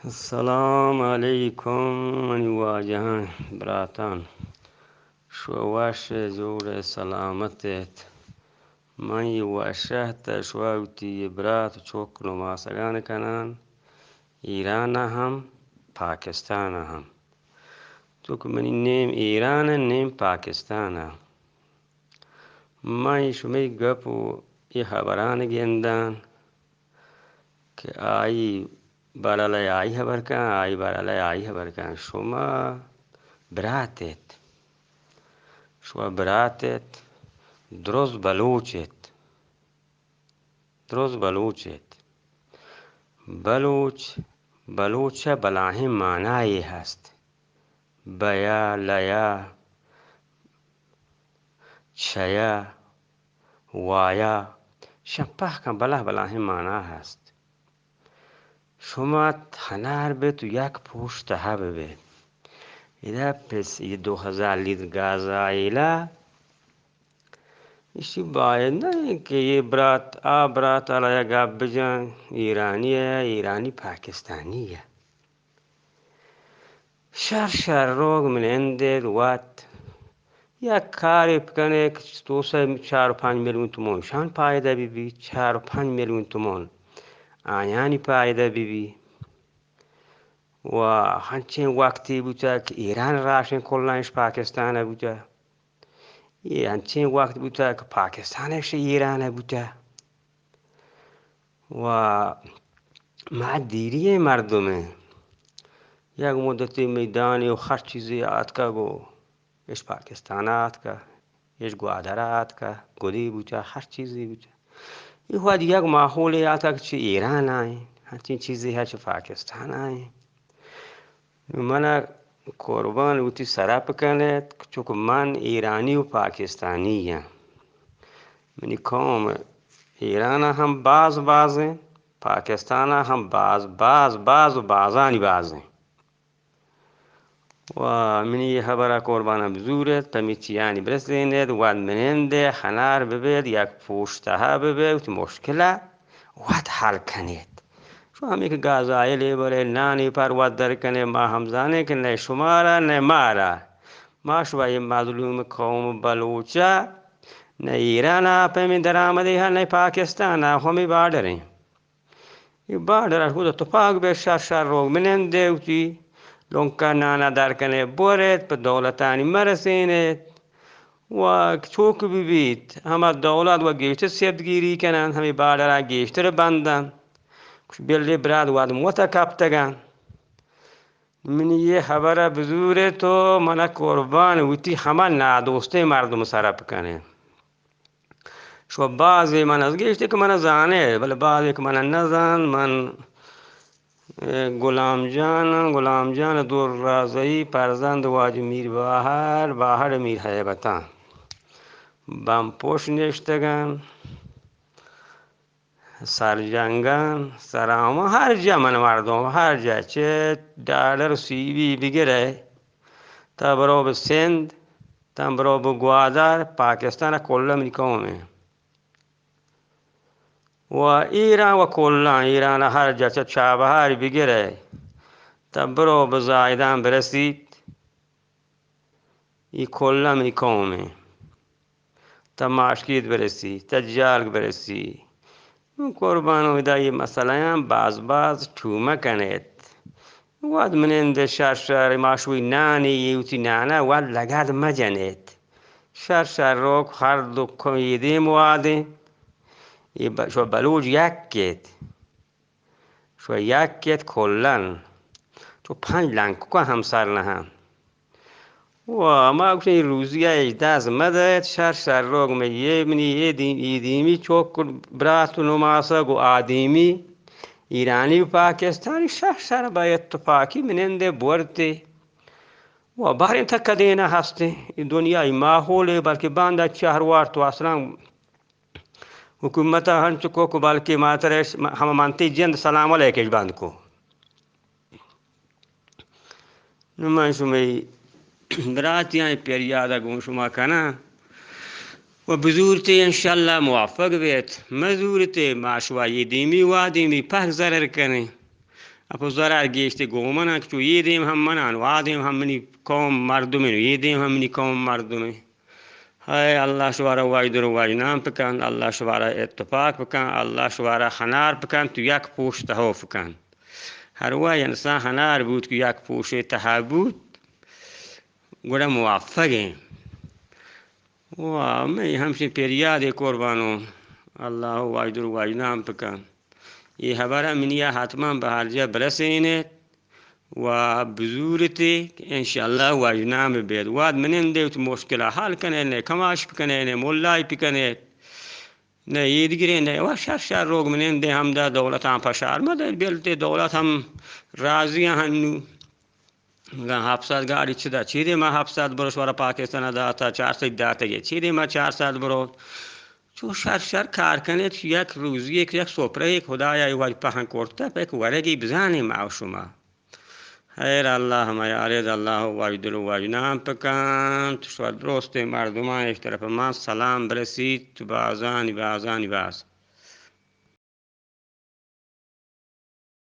السلام علیکم منی واجهان براتان شو واش زور سلامتت منی واشهت شواوتی برات چوک نماسگان کنان ایران هم پاکستان هم تو که منی نیم ایران نیم پاکستان من شمی گپو ای خبران گندان که آئی برای آئی خبر کن آئی برای آئی خبر کن شما براتت دروز بلوچت بلوچ بلاهم معنایی هست بیا لیا چیا وایا شپه کن بلاهم معنا هست شما هنر به تو یک پوشت ها ببین ایده پس 2000 لیتر گاز آیلا ایشی باید نه که یه برات علیه گاب بجن ایرانی پاکستانیه شر روگ من اندید وات یک کاری بکنه که توسه 4-5 میلیون تومان شان پایده بی 4-5 میلیون تومان آیانی پایده بی و همچین وقتی بوده که ایران راشن کلانش پاکستان بوده همچین وقت بوده که پاکستانش ایران بوده و معدیری مردمه یک مدتی میدانی و هر چیزی آت که گو ایش پاکستان آت که ایش گوادر آت که گودی بوده هر چیزی بوده این وقت یک ماحولی آت که چه ایران آئی همچین چیزی هست چه پاکستان آئی من قربان اوتی سرپ کند چون من ایرانی و پاکستانی هم منی قوم ایران هم بازه پاکستان هم بازانی و منی خبر قربانم بزورت تمیچیانی برسیند و مننده خنار ببید یک پوشتها ببید مشکله وقت حل کنید شو همی که گازایلی بره نانی پر وقت در کنه ما همزانه که نه شمارا نه مارا ما شوی مظلوم قوم بلوچه نه ایران پیمی در آمده ها نه پاکستان همی بادرین این بادر خود تفاق به شر روگ مننده اوتی لونکا نانا در کنه بورد به دولتانی مرسیند و چوک ببید همه دولت و گیشت سیبگیری کنن همی بادر گیشت رو بندن بلی براد واد متکبتگن منی یه خبر بزوره تو من قربان ویتی همه نادوسته مردم سرپ کنه شو بعضی من از گیشتی که من زانه ولی بعضی که من نزان من غلام جان دور رازایی پرزند واج میر باهر میر حیبتان بم پوش نشتگن سرجنگان سرامه هر جا من مردم هر جا چه دالر سیبی بگیره تا برو به سند تا برو به گوادر پاکستان کلا من قومه و ایران و کلا ایران هر جا چه چابهاری بگیره تا برو به زایدان برسید ای کلا من قومه تا ماشکید برسی تا جالگ برسی قربان ویدای مثلا باز تومه کنید واد مننده شر ماشوی نانی یوتی نانا واد لگاد مجنید شر روک هر دو کمیدیم واده شو بلوج یکیت کلن تو 5 لنگ که همسر نهم و ما اگه روزی اجداز مدد شر روگ میه منی ایدیمی چوک برات نماسا گو آدیمی ایرانی و پاکستانی شر با اتفاقی مننده برده و بارین تک دینا هسته دنیای ماحوله بلکه بانده چهروار تو اصلا حکومت هنچ کو بلکه ماترش هم منتی جند سلام علیکش بند کو نمان شمی براتی های پیریادا گون شما کنه و بزورتی انشالله موفق بیت مزورتی ماشوایی دیمی و دیمی پاک ضرر کنه اپو zarar geçti gomanan ki yedim ham manan vadim ham mini kom mardumi yedim ham mini kom mardumi hay Allah şuvara vaydur vaynam pekan Allah şuvara ettifak pekan Allah şuvara hanar pekan tu yak poşta ho pekan her vay insan hanar بود ki yak poşe tahabut گوڑا موفق ہیں واہ میں همچین پیریاد قربانو الله واجدر واجنام پکن یہ خبر منیا حتما به هرجا برسینه و بزورتی انشالله واجنام بید واد مننده و مشکل حل کنه نه کماش بکنه نه مولای بکنه نه یدگیری نه و شر روگ مننده هم دا دولت هم پشار مده بیلته دولت هم راضی هنو حبسات گاڑی چدا چیدی ما حبسات بروش وارا پاکستان داتا 400 داتا گه چیدی ما 400 برو چو شر کار کنه یک روزی یک سپره یک خدای وای پهن کرده پک ورگی بزنی ما شما خیر الله ما یارد الله واجدل واجنام پکن تو درست مردمان یک طرف ما سلام برسید تو بازانی باز